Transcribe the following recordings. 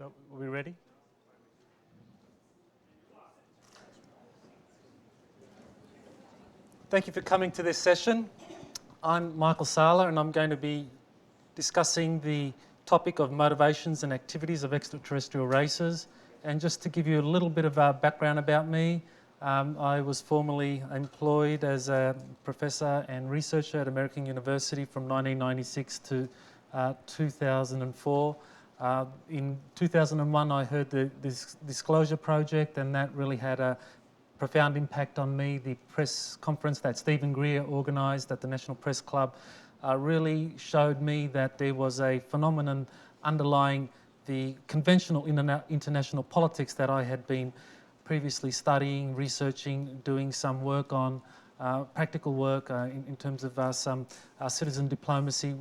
Are we ready? Thank you for coming to this session. I'm Michael Salla, and I'm going to be discussing the topic of motivations and activities of extraterrestrial races. And just to give you a little bit of background about me, I was formerly employed as a professor and researcher at American University from 1996 to 2004. In 2001, I heard this Disclosure Project, and that really had a profound impact on me. The press conference that Stephen Greer organised at the National Press Club really showed me that there was a phenomenon underlying the conventional international politics that I had been previously studying, researching, doing some work on, practical work in terms of some citizen diplomacy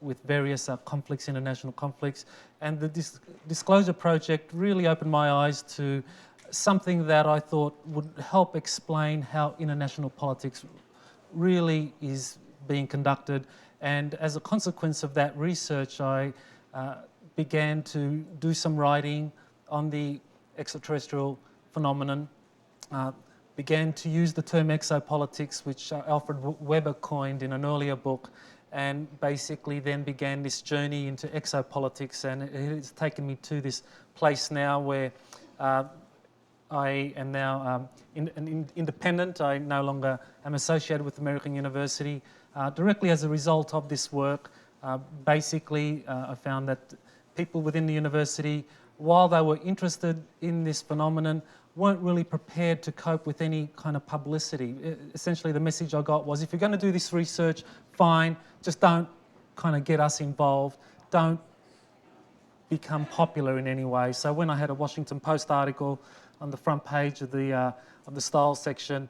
with various conflicts, international conflicts. And the Disclosure Project really opened my eyes to something that I thought would help explain how international politics really is being conducted. And as a consequence of that research, I began to do some writing on the extraterrestrial phenomenon, began to use the term exopolitics, which Alfred Weber coined in an earlier book, and basically then began this journey into exopolitics. And it has taken me to this place now where I am now independent. I no longer am associated with American University. Directly as a result of this work, basically I found that people within the university, while they were interested in this phenomenon, weren't really prepared to cope with any kind of publicity. Essentially, the message I got was, if you're going to do this research, fine, just don't kind of get us involved. Don't become popular in any way. So when I had a Washington Post article on the front page of the style section,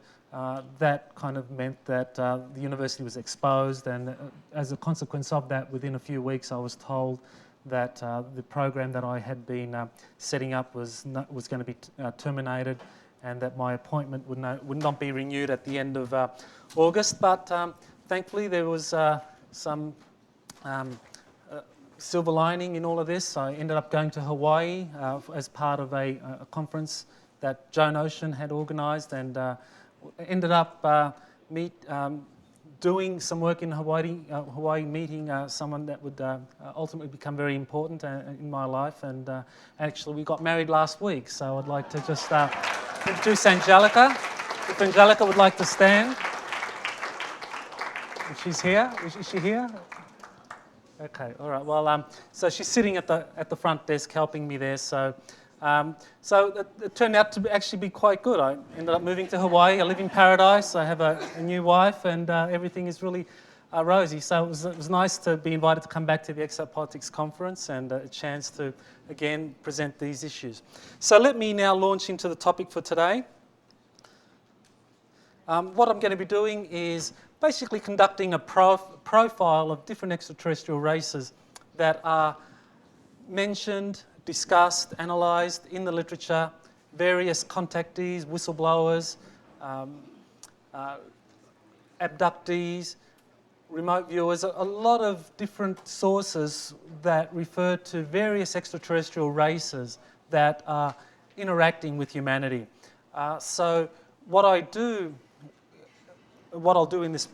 that kind of meant that the university was exposed, and as a consequence of that, within a few weeks, I was told that the program that I had been setting up was going to be terminated, and that my appointment would not be renewed at the end of August. But thankfully, there was some silver lining in all of this. I ended up going to Hawaii as part of a conference that Joan Ocean had organised, and ended up doing some work in Hawaii, meeting someone that would ultimately become very important in my life. And actually, we got married last week. So I'd like to just introduce Angelica. If Angelica would like to stand. If she's here. Is she here? Okay, all right. Well, so she's sitting at the front desk helping me there. So it turned out to actually be quite good. I ended up moving to Hawaii. I live in paradise. I have a new wife, and everything is really rosy. So it was nice to be invited to come back to the Exopolitics conference, and a chance to, again, present these issues. So let me now launch into the topic for today. What I'm going to be doing is basically conducting a profile of different extraterrestrial races that are mentioned, discussed, analysed in the literature, various contactees, whistleblowers, abductees, remote viewers, a lot of different sources that refer to various extraterrestrial races that are interacting with humanity. So what I'll do in this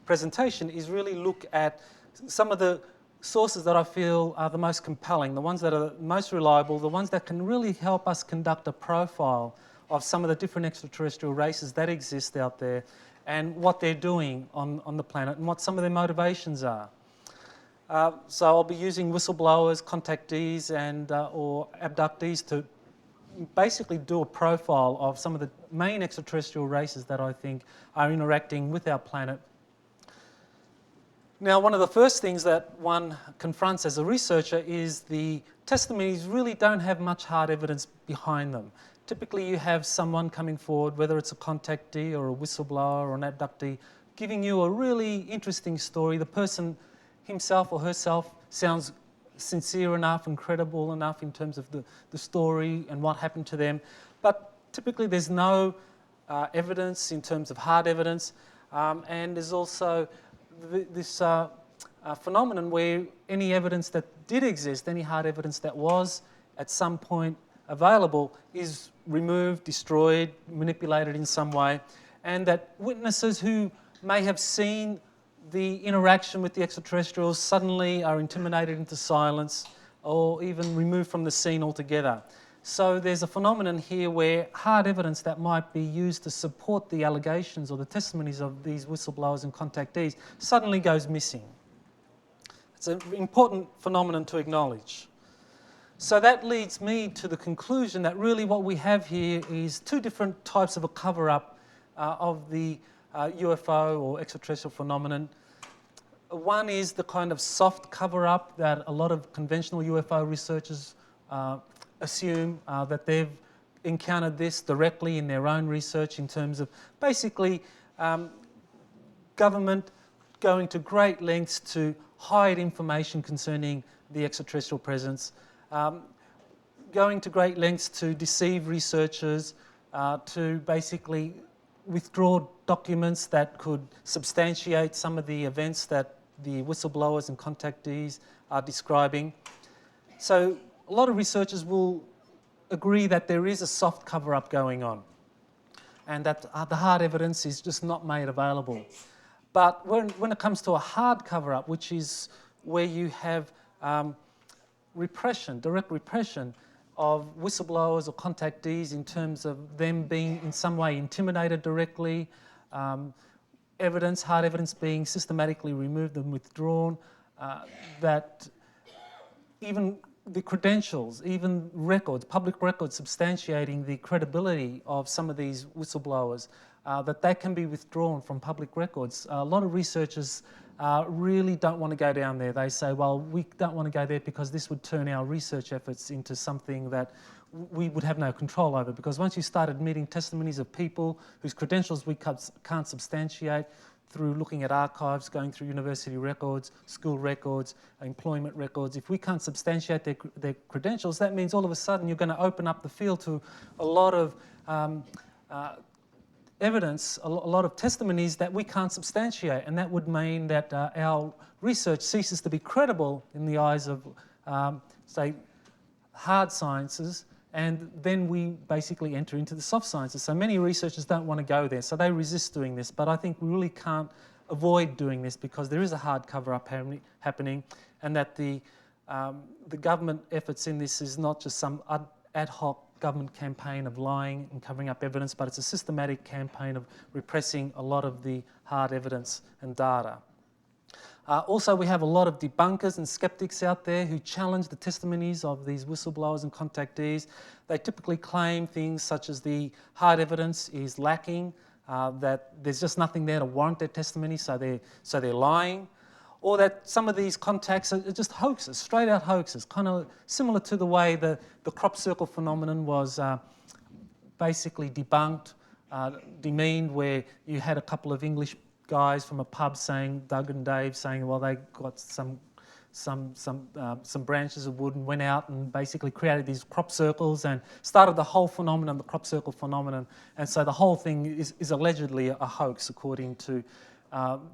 presentation is really look at some of the sources that I feel are the most compelling, the ones that are most reliable, the ones that can really help us conduct a profile of some of the different extraterrestrial races that exist out there, and what they're doing on the planet, and what some of their motivations are. So I'll be using whistleblowers, contactees, and or abductees to basically do a profile of some of the main extraterrestrial races that I think are interacting with our planet. Now, one of the first things that one confronts as a researcher is the testimonies really don't have much hard evidence behind them. Typically, you have someone coming forward, whether it's a contactee or a whistleblower or an abductee, giving you a really interesting story. The person himself or herself sounds sincere enough and credible enough in terms of the story and what happened to them. But typically, there's no evidence in terms of hard evidence, and there's also this phenomenon where any evidence that did exist, any hard evidence that was at some point available is removed, destroyed, manipulated in some way, and that witnesses who may have seen the interaction with the extraterrestrials suddenly are intimidated into silence or even removed from the scene altogether. So there's a phenomenon here where hard evidence that might be used to support the allegations or the testimonies of these whistleblowers and contactees suddenly goes missing. It's an important phenomenon to acknowledge. So that leads me to the conclusion that really what we have here is two different types of a cover-up of the UFO or extraterrestrial phenomenon. One is the kind of soft cover-up that a lot of conventional UFO researchers assume that they've encountered this directly in their own research in terms of basically government going to great lengths to hide information concerning the extraterrestrial presence, going to great lengths to deceive researchers, to basically withdraw documents that could substantiate some of the events that the whistleblowers and contactees are describing. So a lot of researchers will agree that there is a soft cover-up going on and that the hard evidence is just not made available. But when it comes to a hard cover-up, which is where you have repression, direct repression of whistleblowers or contactees in terms of them being in some way intimidated directly, hard evidence being systematically removed and withdrawn, that even the credentials, even records, public records substantiating the credibility of some of these whistleblowers, that they can be withdrawn from public records. A lot of researchers really don't want to go down there. They say, well, we don't want to go there because this would turn our research efforts into something that we would have no control over, because once you start admitting testimonies of people whose credentials we can't substantiate through looking at archives, going through university records, school records, employment records, if we can't substantiate their credentials, that means all of a sudden you're going to open up the field to a lot of evidence, a lot of testimonies that we can't substantiate, and that would mean that our research ceases to be credible in the eyes of, say, hard sciences, and then we basically enter into the soft sciences. So many researchers don't want to go there, so they resist doing this, but I think we really can't avoid doing this because there is a hard cover-up happening, and that the government efforts in this is not just some ad hoc government campaign of lying and covering up evidence, but it's a systematic campaign of repressing a lot of the hard evidence and data. Also, we have a lot of debunkers and skeptics out there who challenge the testimonies of these whistleblowers and contactees. They typically claim things such as the hard evidence is lacking, that there's just nothing there to warrant their testimony, so they're lying, or that some of these contacts are just hoaxes, straight out hoaxes, kind of similar to the way the crop circle phenomenon was basically debunked, demeaned, where you had a couple of English guys from a pub saying, Doug and Dave saying, well, they got some branches of wood and went out and basically created these crop circles and started the whole phenomenon, the crop circle phenomenon. And so the whole thing is allegedly a hoax, according to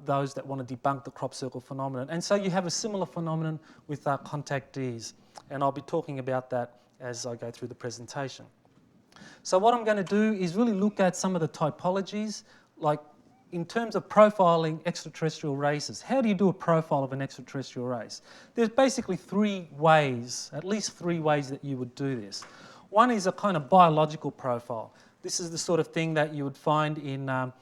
those that want to debunk the crop circle phenomenon. And so you have a similar phenomenon with contactees, and I'll be talking about that as I go through the presentation. So what I'm going to do is really look at some of the typologies, like in terms of profiling extraterrestrial races. How do you do a profile of an extraterrestrial race? There's basically three ways, at least three ways that you would do this. One is a kind of biological profile. This is the sort of thing that you would find in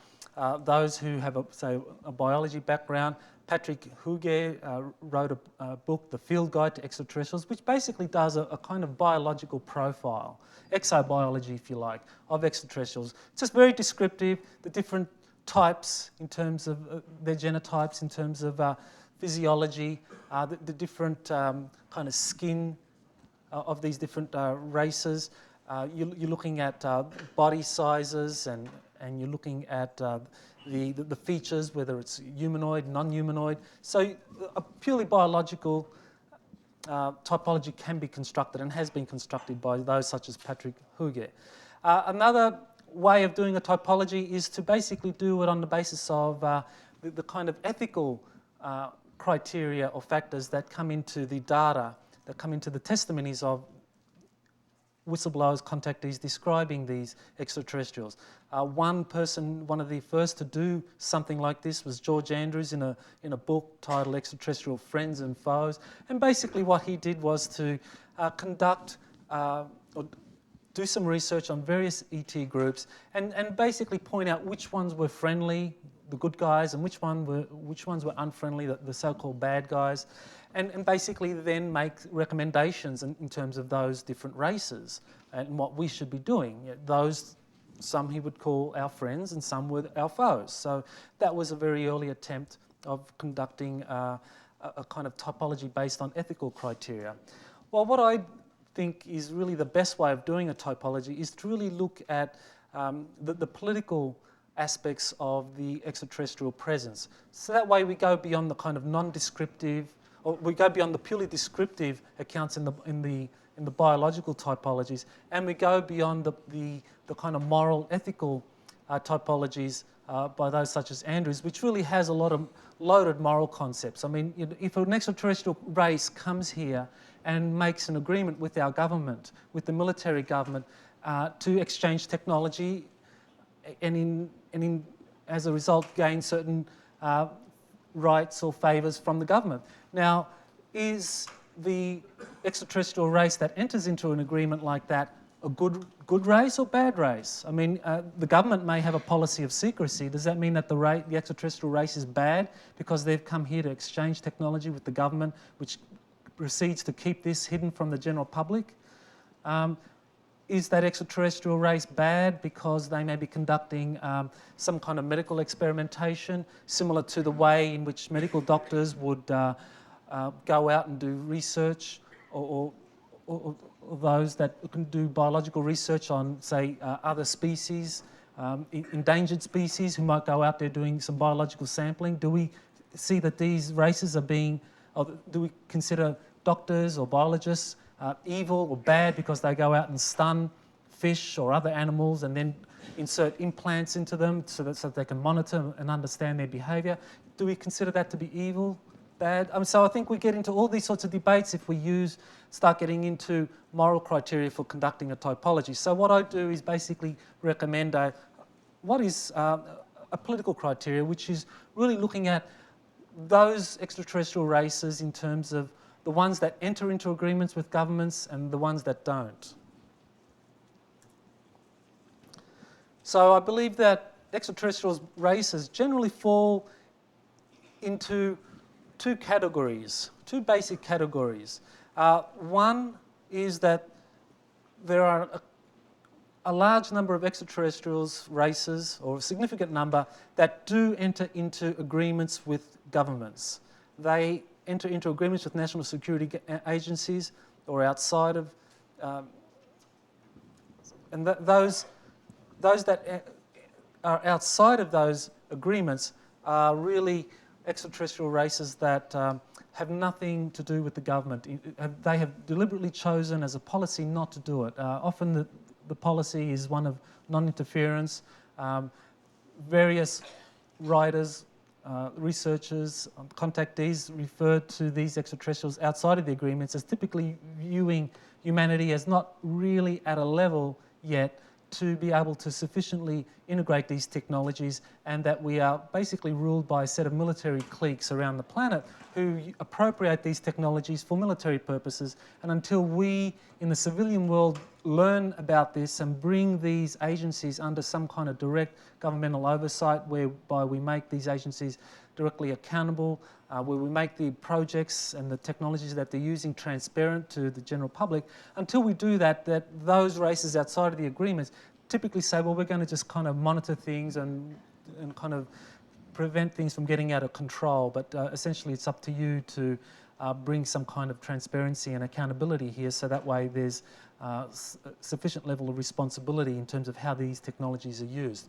those who have, a biology background. Patrick Huguet wrote a book, The Field Guide to Extraterrestrials, which basically does a kind of biological profile, exobiology, if you like, of extraterrestrials. It's just very descriptive, the different types in terms of their genotypes, in terms of physiology, the different kind of skin of these different races. You're looking at body sizes, and you're looking at the features, whether it's humanoid, non-humanoid. So a purely biological typology can be constructed and has been constructed by those such as Patrick Huguet. Another way of doing a typology is to basically do it on the basis of the kind of ethical criteria or factors that come into the data, that come into the testimonies of whistleblowers, contactees describing these extraterrestrials. One person, one of the first to do something like this was George Andrews in a book titled Extraterrestrial Friends and Foes. And basically what he did was to conduct or do some research on various ET groups and basically point out which ones were friendly, the good guys, and which ones were unfriendly, the so-called bad guys, and basically then make recommendations in terms of those different races and what we should be doing. Those, some he would call our friends and some were our foes. So that was a very early attempt of conducting a kind of typology based on ethical criteria. Well, what I think is really the best way of doing a typology is to really look at the political aspects of the extraterrestrial presence. So that way we go beyond the kind of non-descriptive, or we go beyond the purely descriptive accounts in the biological typologies, and we go beyond the kind of moral, ethical typologies by those such as Andrews, which really has a lot of loaded moral concepts. I mean, if an extraterrestrial race comes here and makes an agreement with our government, with the military government, to exchange technology, and as a result gain certain rights or favours from the government. Now, is the extraterrestrial race that enters into an agreement like that a good race or bad race? I mean, the government may have a policy of secrecy. Does that mean that the extraterrestrial race is bad because they've come here to exchange technology with the government, which proceeds to keep this hidden from the general public? Is that extraterrestrial race bad because they may be conducting some kind of medical experimentation, similar to the way in which medical doctors would go out and do research, or those that can do biological research on, say, other species, endangered species who might go out there doing some biological sampling? Do we see that these races are being, or do we consider doctors or biologists evil or bad because they go out and stun fish or other animals and then insert implants into them so that they can monitor and understand their behaviour? Do we consider that to be evil, bad? So I think we get into all these sorts of debates if we start getting into moral criteria for conducting a typology. So what I do is basically recommend a political criteria, which is really looking at those extraterrestrial races in terms of the ones that enter into agreements with governments and the ones that don't. So I believe that extraterrestrial races generally fall into two basic categories. One is that there are a large number of extraterrestrials races, or a significant number, that do enter into agreements with governments. They enter into agreements with national security agencies or outside of, and those that are outside of those agreements are really extraterrestrial races that have nothing to do with the government. They have deliberately chosen as a policy not to do it. Often the policy is one of non-interference. Various writers, researchers, contactees refer to these extraterrestrials outside of the agreements as typically viewing humanity as not really at a level yet to be able to sufficiently integrate these technologies, and that we are basically ruled by a set of military cliques around the planet who appropriate these technologies for military purposes. And until we in the civilian world learn about this and bring these agencies under some kind of direct governmental oversight, whereby we make these agencies directly accountable, where we make the projects and the technologies that they're using transparent to the general public, until we do that, those races outside of the agreements typically say, well, we're going to just kind of monitor things and kind of prevent things from getting out of control. But essentially it's up to you to bring some kind of transparency and accountability here, so that way there's sufficient level of responsibility in terms of how these technologies are used.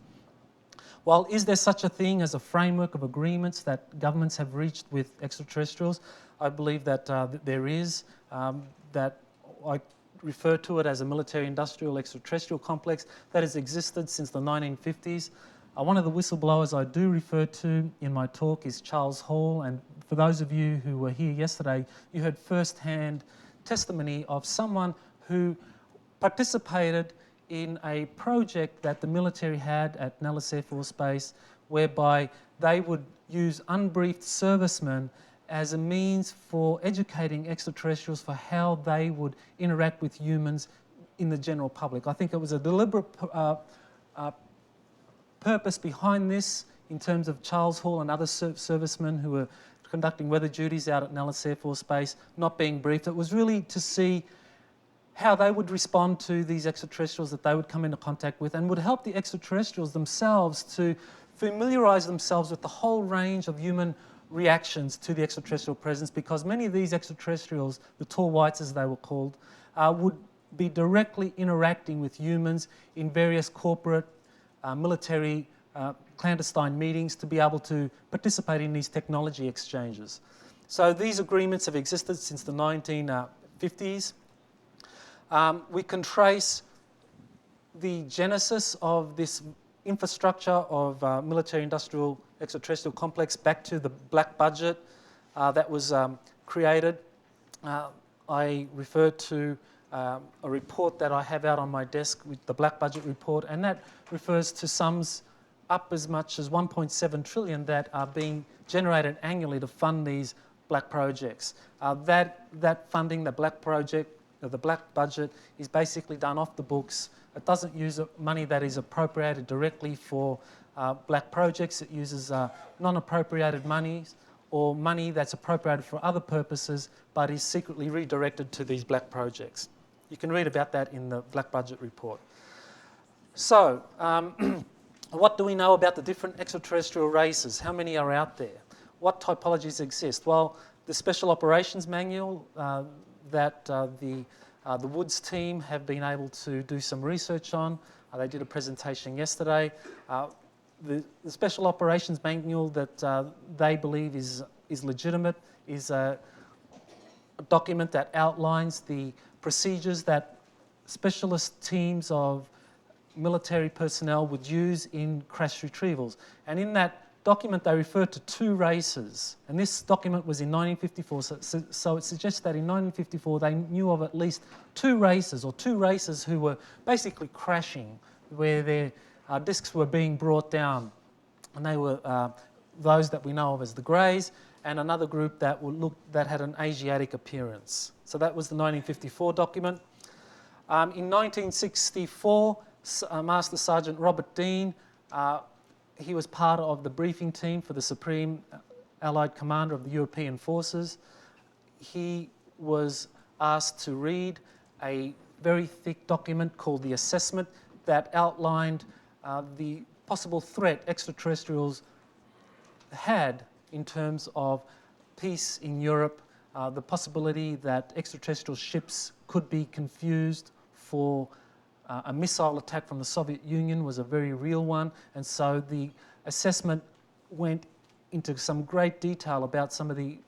Well, is there such a thing as a framework of agreements that governments have reached with extraterrestrials? I believe that there is, that I refer to it as a military-industrial-extraterrestrial complex that has existed since the 1950s. One of the whistleblowers I do refer to in my talk is Charles Hall, and for those of you who were here yesterday, you heard first-hand testimony of someone who participated in a project that the military had at Nellis Air Force Base, whereby they would use unbriefed servicemen as a means for educating extraterrestrials for how they would interact with humans in the general public. I think it was a deliberate purpose behind this in terms of Charles Hall and other servicemen who were conducting weather duties out at Nellis Air Force Base not being briefed. It was really to see how they would respond to these extraterrestrials that they would come into contact with, and would help the extraterrestrials themselves to familiarise themselves with the whole range of human reactions to the extraterrestrial presence, because many of these extraterrestrials, the tall whites as they were called, would be directly interacting with humans in various corporate, military, clandestine meetings to be able to participate in these technology exchanges. So these agreements have existed since the 1950s. We can trace the genesis of this infrastructure of military-industrial extraterrestrial complex back to the black budget that was created. I refer to a report that I have out on my desk with the black budget report, and that refers to sums up as much as 1.7 trillion that are being generated annually to fund these black projects. That funding, the black project, the black budget, is basically done off the books. It doesn't use money that is appropriated directly for black projects. It uses non-appropriated monies or money that's appropriated for other purposes but is secretly redirected to these black projects. You can read about that in the black budget report. So, what do we know about the different extraterrestrial races? How many are out there? What typologies exist? Well, the Special Operations Manual that the Woods team have been able to do some research on. They did a presentation yesterday. The Special Operations Manual that they believe is legitimate is a document that outlines the procedures that specialist teams of military personnel would use in crash retrievals. And in that document they refer to two races, and this document was in 1954, so it suggests that in 1954 they knew of at least two races who were basically crashing, where their discs were being brought down, and they were those that we know of as the Greys, and another group that had an Asiatic appearance. So that was the 1954 document. In 1964, Master Sergeant Robert Dean, he was part of the briefing team for the Supreme Allied Commander of the European Forces. He was asked to read a very thick document called the Assessment that outlined the possible threat extraterrestrials had in terms of peace in Europe, the possibility that extraterrestrial ships could be confused for a missile attack from the Soviet Union was a very real one, and so the assessment went into some great detail about some of the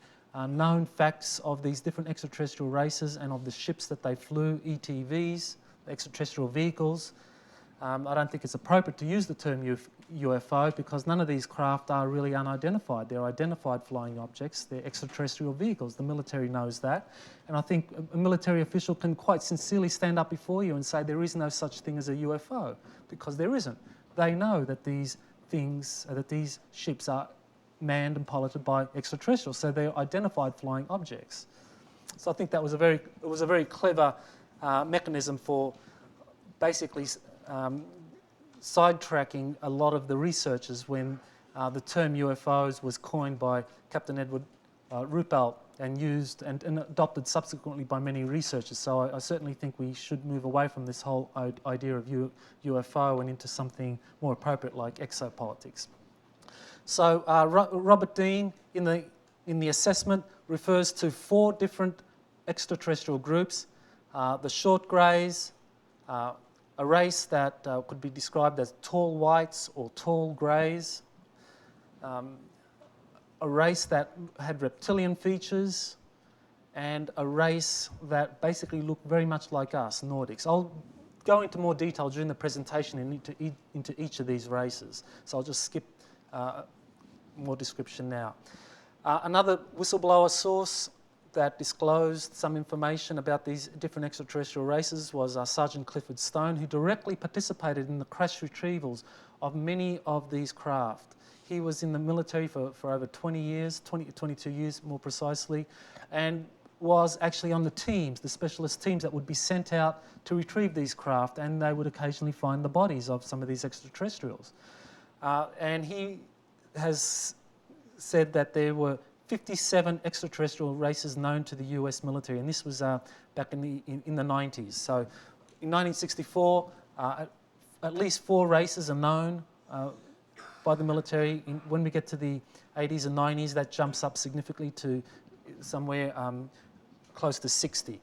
known facts of these different extraterrestrial races and of the ships that they flew, ETVs, extraterrestrial vehicles. I don't think it's appropriate to use the term UFO because none of these craft are really unidentified. They're identified flying objects. They're extraterrestrial vehicles. The military knows that. And I think a military official can quite sincerely stand up before you and say there is no such thing as a UFO, because there isn't. They know that these things, that these ships are manned and piloted by extraterrestrials, so they're identified flying objects. So I think that was a very clever mechanism for basically sidetracking a lot of the researchers when the term UFOs was coined by Captain Edward Ruppelt and used and adopted subsequently by many researchers. So I certainly think we should move away from this whole idea of UFO and into something more appropriate like exopolitics. So Robert Dean in the assessment refers to 4 different extraterrestrial groups: the short greys, a race that could be described as tall whites or tall greys, a race that had reptilian features, and a race that basically looked very much like us, Nordics. I'll go into more detail during the presentation into each of these races, so I'll just skip more description now. Another whistleblower source that disclosed some information about these different extraterrestrial races was Sergeant Clifford Stone, who directly participated in the crash retrievals of many of these craft. He was in the military for over 20 years, 22 years more precisely, and was actually on the teams, the specialist teams that would be sent out to retrieve these craft, and they would occasionally find the bodies of some of these extraterrestrials. And he has said that there were 57 extraterrestrial races known to the US military, and this was back in the 90s. So in 1964, at least 4 races are known by the military. When we get to the 80s and 90s, that jumps up significantly to somewhere close to 60.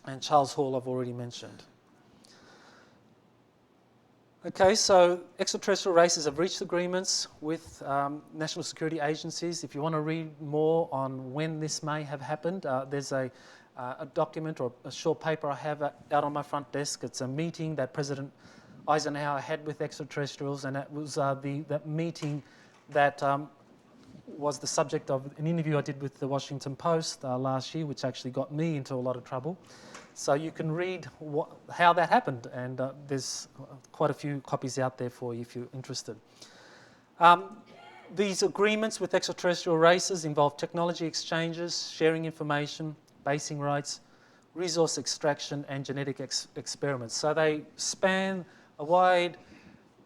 And Charles Hall I've already mentioned. Okay, so extraterrestrial races have reached agreements with national security agencies. If you want to read more on when this may have happened, there's a document or a short paper I have out on my front desk. It's a meeting that President Eisenhower had with extraterrestrials, and it was that meeting that was the subject of an interview I did with the Washington Post last year, which actually got me into a lot of trouble. So you can read how that happened, and there's quite a few copies out there for you if you're interested. These agreements with extraterrestrial races involve technology exchanges, sharing information, basing rights, resource extraction, and genetic experiments. So they span a wide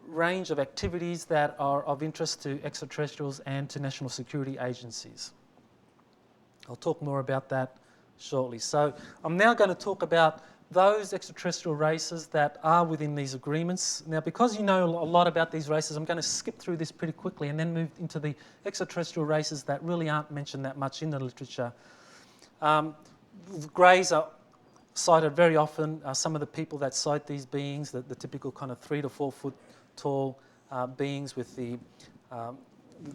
range of activities that are of interest to extraterrestrials and to national security agencies. I'll talk more about that shortly. So I'm now going to talk about those extraterrestrial races that are within these agreements. Now, because you know a lot about these races, I'm going to skip through this pretty quickly and then move into the extraterrestrial races that really aren't mentioned that much in the literature. The greys are cited very often. Some of the people that cite these beings, the typical kind of 3 to 4 foot tall beings with the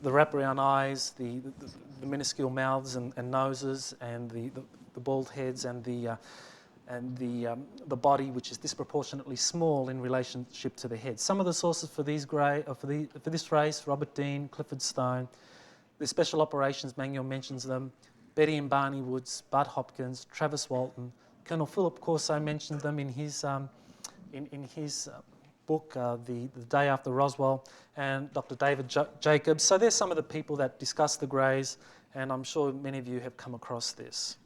wraparound eyes, the minuscule mouths and noses, and the bald heads, and the body, which is disproportionately small in relationship to the head. Some of the sources for these for this race: Robert Dean, Clifford Stone. The Special Operations Manual mentions them. Betty and Barney Woods, Bud Hopkins, Travis Walton. Colonel Philip Corso mentioned them in his book, The Day After Roswell, and Dr. David Jacobs. So there's some of the people that discuss the greys, and I'm sure many of you have come across this.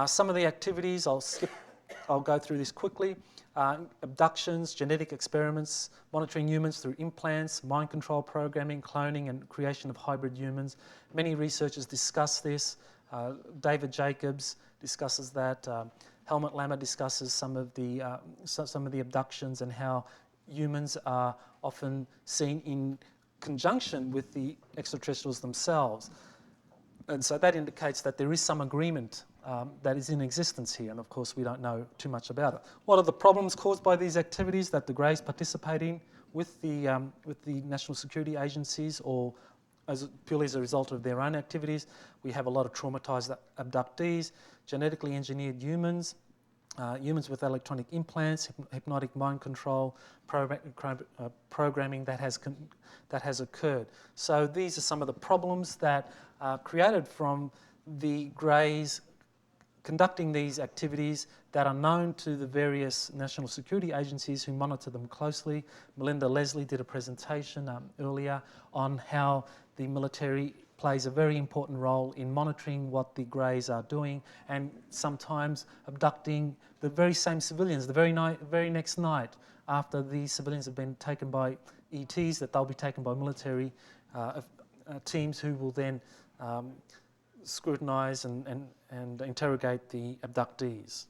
Some of the activities, I'll go through this quickly. Abductions, genetic experiments, monitoring humans through implants, mind control programming, cloning, and creation of hybrid humans. Many researchers discuss this. David Jacobs discusses that. Helmut Lammer discusses some of the abductions and how humans are often seen in conjunction with the extraterrestrials themselves. And so that indicates that there is some agreement that is in existence here, and of course we don't know too much about it. What are the problems caused by these activities that the Greys participate in with the national security agencies, or purely as a result of their own activities? We have a lot of traumatized abductees, genetically engineered humans, humans with electronic implants, hypnotic mind control, programming that has occurred. So these are some of the problems that are created from the Greys conducting these activities that are known to the various national security agencies who monitor them closely. Melinda Leslie did a presentation earlier on how the military plays a very important role in monitoring what the Greys are doing, and sometimes abducting the very same civilians the very next night after these civilians have been taken by ETs, that they'll be taken by military teams who will then scrutinise and interrogate the abductees.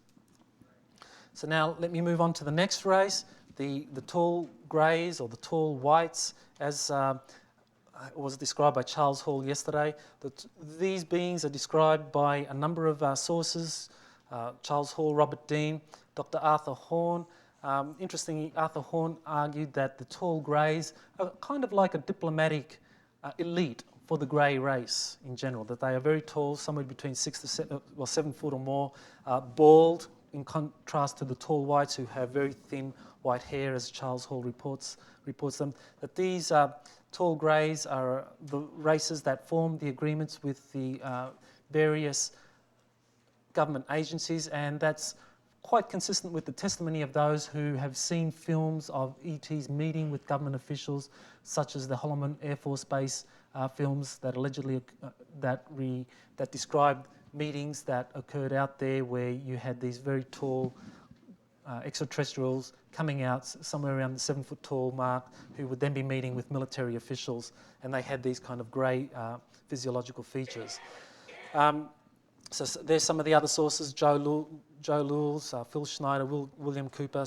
So now let me move on to the next race, the tall Greys, or the tall whites, as was described by Charles Hall yesterday. These beings are described by a number of sources: Charles Hall, Robert Dean, Dr. Arthur Horn. Interestingly, Arthur Horn argued that the tall Greys are kind of like a diplomatic elite for the Grey race in general, that they are very tall, somewhere between 6 to 7 foot or more, bald, in contrast to the tall whites who have very thin white hair, as Charles Hall reports them. That these tall Greys are the races that form the agreements with the various government agencies, and that's quite consistent with the testimony of those who have seen films of ETs meeting with government officials, such as the Holloman Air Force Base films that allegedly that describe meetings that occurred out there, where you had these very tall extraterrestrials coming out somewhere around the 7-foot tall mark, who would then be meeting with military officials, and they had these kind of grey physiological features. So there's some of the other sources: Joe Lewis, Phil Schneider, William Cooper,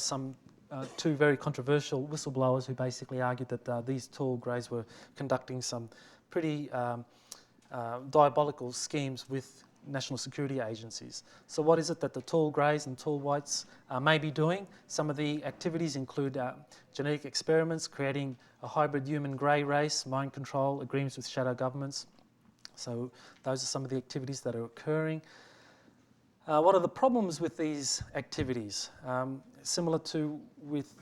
two very controversial whistleblowers who basically argued that these tall greys were conducting some pretty diabolical schemes with national security agencies. So what is it that the tall greys and tall whites may be doing? Some of the activities include genetic experiments, creating a hybrid human grey race, mind control, agreements with shadow governments. So those are some of the activities that are occurring. What are the problems with these activities? Similar to with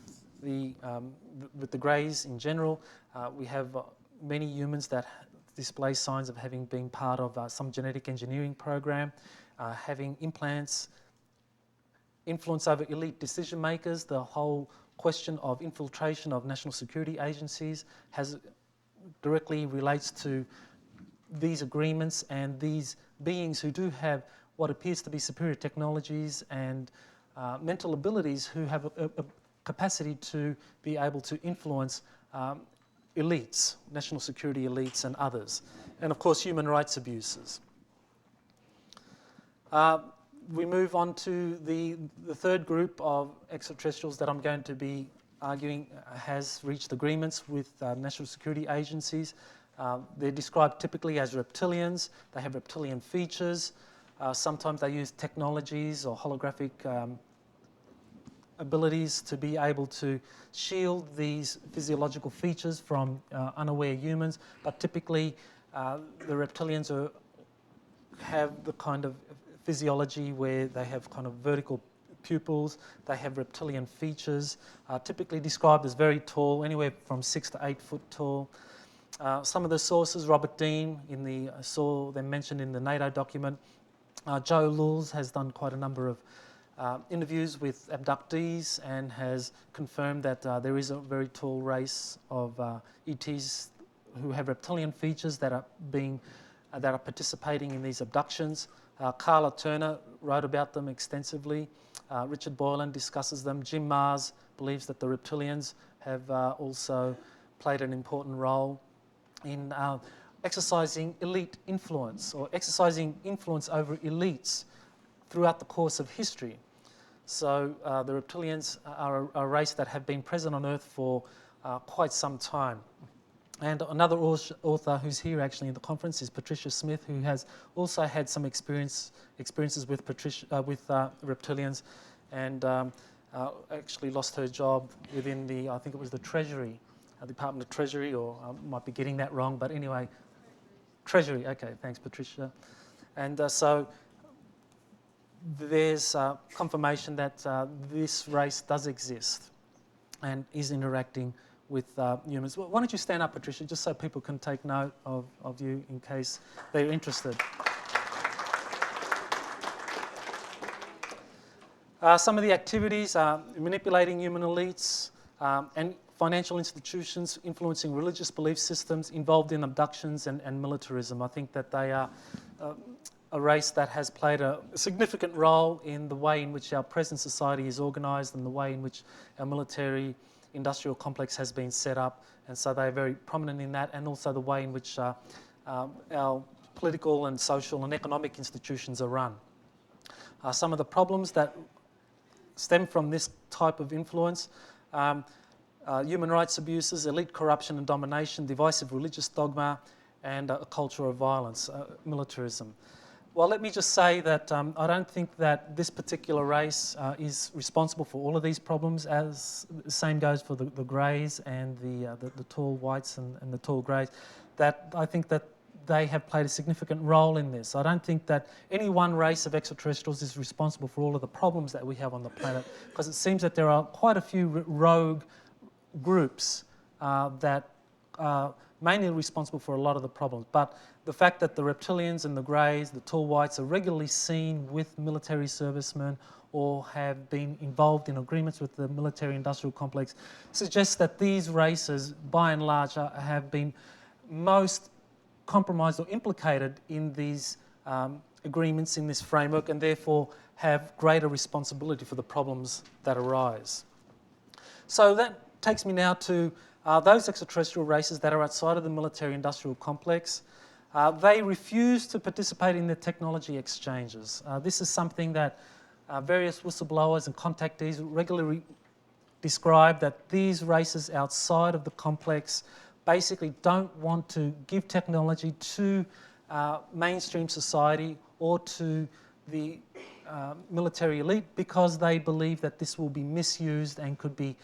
the greys in general, we have many humans that display signs of having been part of some genetic engineering program, having implants, influence over elite decision makers. The whole question of infiltration of national security agencies directly relates to these agreements and these beings who do have what appears to be superior technologies and mental abilities, who have a capacity to be able to influence elites, national security elites and others. And of course, human rights abuses. We move on to the third group of extraterrestrials that I'm going to be arguing has reached agreements with national security agencies. They're described typically as reptilians. They have reptilian features. Sometimes they use technologies or holographic abilities to be able to shield these physiological features from unaware humans, but typically the reptilians have the kind of physiology where they have kind of vertical pupils, they have reptilian features, typically described as very tall, anywhere from 6 to 8 foot tall. Some of the sources, Robert Dean, saw them mentioned in the Nato document. Joe Lewis has done quite a number of interviews with abductees and has confirmed that there is a very tall race of ETs who have reptilian features that are participating in these abductions. Carla Turner wrote about them extensively. Richard Boylan discusses them. Jim Mars believes that the reptilians have also played an important role in exercising elite influence, or exercising influence over elites throughout the course of history. So the reptilians are a race that have been present on Earth for quite some time. And another author who's here actually in the conference is Patricia Smith, who has also had some experiences with reptilians, and actually lost her job within I think it was the Treasury, Department of Treasury, or I might be getting that wrong, but anyway, Treasury. Okay, thanks, Patricia. And so there's confirmation that this race does exist and is interacting with humans. Well, why don't you stand up, Patricia, just so people can take note of you in case they're interested. Some of the activities are manipulating human elites and financial institutions, influencing religious belief systems, involved in abductions and militarism. I think that they are a race that has played a significant role in the way in which our present society is organised and the way in which our military-industrial complex has been set up. And so they're very prominent in that, and also the way in which our political and social and economic institutions are run. Some of the problems that stem from this type of influence: human rights abuses, elite corruption and domination, divisive religious dogma, and a culture of violence, militarism. Well, let me just say that I don't think that this particular race is responsible for all of these problems, as the same goes for the greys and the tall whites and the tall greys. That I think that they have played a significant role in this. I don't think that any one race of extraterrestrials is responsible for all of the problems that we have on the planet, because it seems that there are quite a few rogue groups that mainly responsible for a lot of the problems. But the fact that the reptilians and the greys, the tall whites, are regularly seen with military servicemen or have been involved in agreements with the military-industrial complex suggests that these races, by and large, have been most compromised or implicated in these agreements, in this framework, and therefore have greater responsibility for the problems that arise. So that takes me now to those extraterrestrial races that are outside of the military-industrial complex. They refuse to participate in the technology exchanges. This is something that various whistleblowers and contactees regularly describe, that these races outside of the complex basically don't want to give technology to mainstream society or to the military elite because they believe that this will be misused and could be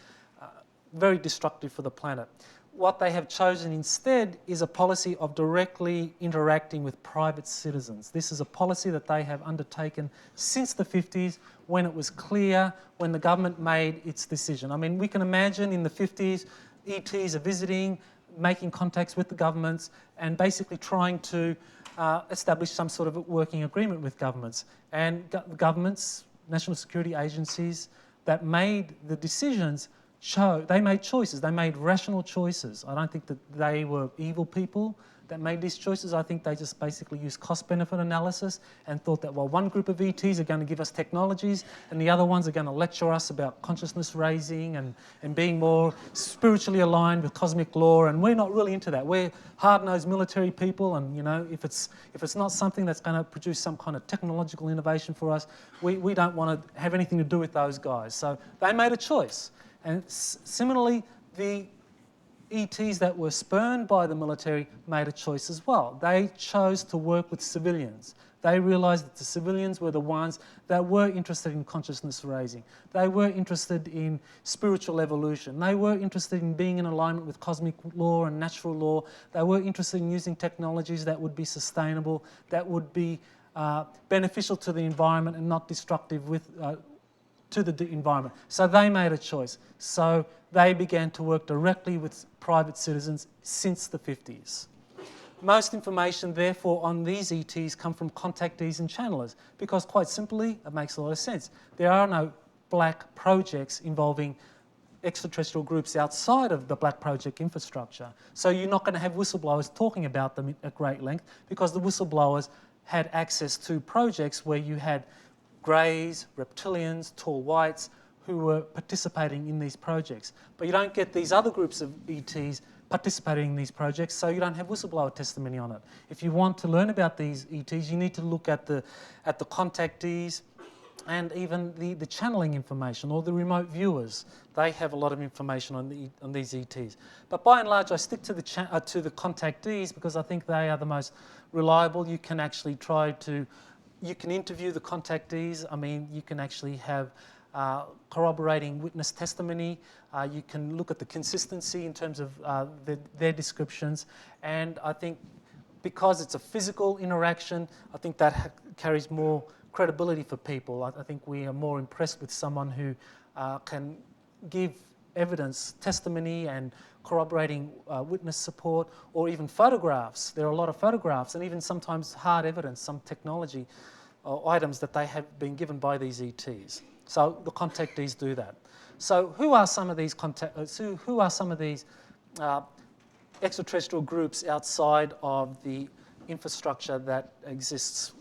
very destructive for the planet. What they have chosen instead is a policy of directly interacting with private citizens. This is a policy that they have undertaken since the 50s, when it was clear, when the government made its decision. I mean, we can imagine in the 50s, ETs are visiting, making contacts with the governments and basically trying to establish some sort of a working agreement with governments. And governments, national security agencies that made the decisions, they made choices. They made rational choices. I don't think that they were evil people that made these choices. I think they just basically used cost-benefit analysis and thought that, well, one group of ETs are going to give us technologies and the other ones are going to lecture us about consciousness raising and being more spiritually aligned with cosmic law, and we're not really into that. We're hard-nosed military people, and you know, if it's not something that's going to produce some kind of technological innovation for us, we don't want to have anything to do with those guys. So they made a choice. And similarly, the ETs that were spurned by the military made a choice as well. They chose to work with civilians. They realised that the civilians were the ones that were interested in consciousness raising. They were interested in spiritual evolution. They were interested in being in alignment with cosmic law and natural law. They were interested in using technologies that would be sustainable, that would be beneficial to the environment and not destructive to the environment. So they made a choice. So they began to work directly with private citizens since the 50s. Most information, therefore, on these ETs come from contactees and channelers because, quite simply, it makes a lot of sense. There are no black projects involving extraterrestrial groups outside of the black project infrastructure. So you're not going to have whistleblowers talking about them at great length because the whistleblowers had access to projects where you had greys, reptilians, tall whites, who were participating in these projects. But you don't get these other groups of ETs participating in these projects, so you don't have whistleblower testimony on it. If you want to learn about these ETs, you need to look at the contactees and even the channeling information or the remote viewers. They have a lot of information on these ETs. But by and large, I stick to the contactees because I think they are the most reliable. You can actually you can interview the contactees. I mean, you can actually have corroborating witness testimony. You can look at the consistency in terms of their descriptions. And I think because it's a physical interaction, I think that carries more credibility for people. I think we are more impressed with someone who can give evidence, testimony, and corroborating witness support, or even photographs. There are a lot of photographs and even sometimes hard evidence, some technology or items that they have been given by these ETs. So the contactees do that. So who are some of these extraterrestrial groups outside of the infrastructure that exists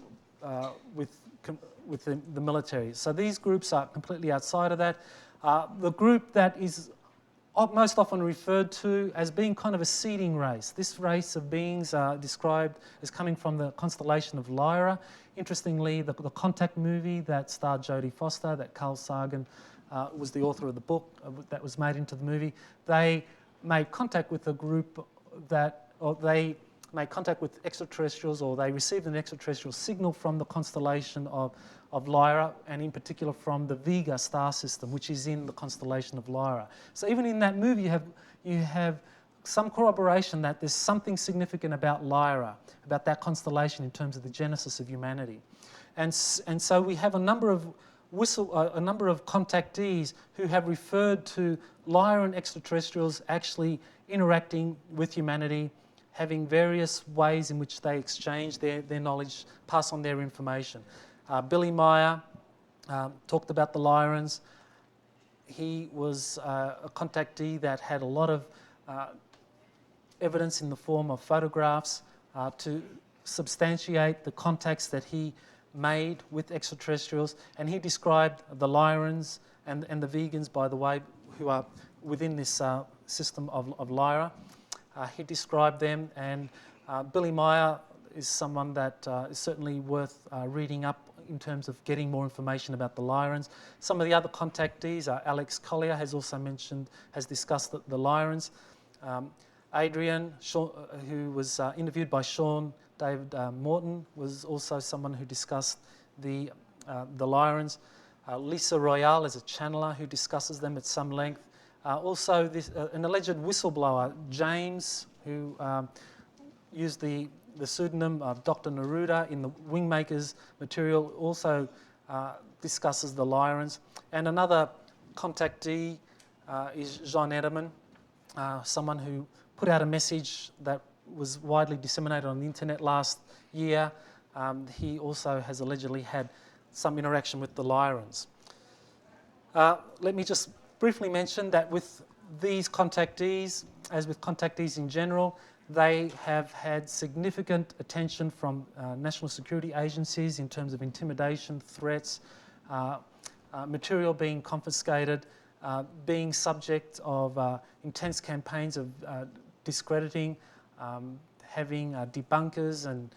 with the military? So these groups are completely outside of that. The group that is most often referred to as being kind of a seeding race. This race of beings are described as coming from the constellation of Lyra. Interestingly, the Contact movie that starred Jodie Foster, that Carl Sagan was the author of the book that was made into the movie, they made contact with a group they made contact with extraterrestrials, or they received an extraterrestrial signal from the constellation of Lyra, and in particular from the Vega star system, which is in the constellation of Lyra. So even in that movie, you have some corroboration that there's something significant about Lyra, about that constellation in terms of the genesis of humanity. And so we have a number of contactees who have referred to Lyran extraterrestrials actually interacting with humanity, having various ways in which they exchange their knowledge, pass on their information. Billy Meyer talked about the Lyrans. He was a contactee that had a lot of evidence in the form of photographs to substantiate the contacts that he made with extraterrestrials, and he described the Lyrans and the vegans, by the way, who are within this system of Lyra. He described them, and Billy Meyer is someone that is certainly worth reading up in terms of getting more information about the Lyrans. Some of the other contactees, Alex Collier has discussed the Lyrans. Adrian, who was interviewed by Sean David Morton, was also someone who discussed the Lyrans. Lisa Royale is a channeler who discusses them at some length. Also, an alleged whistleblower, James, who used the pseudonym of Dr. Neruda in the Wingmakers material, also discusses the Lyrans. And another contactee is Jean Edelman, someone who put out a message that was widely disseminated on the internet last year. He also has allegedly had some interaction with the Lyrans. Let me just briefly mention that with these contactees, as with contactees in general, they have had significant attention from national security agencies in terms of intimidation, threats, material being confiscated, being subject of intense campaigns of discrediting, having debunkers and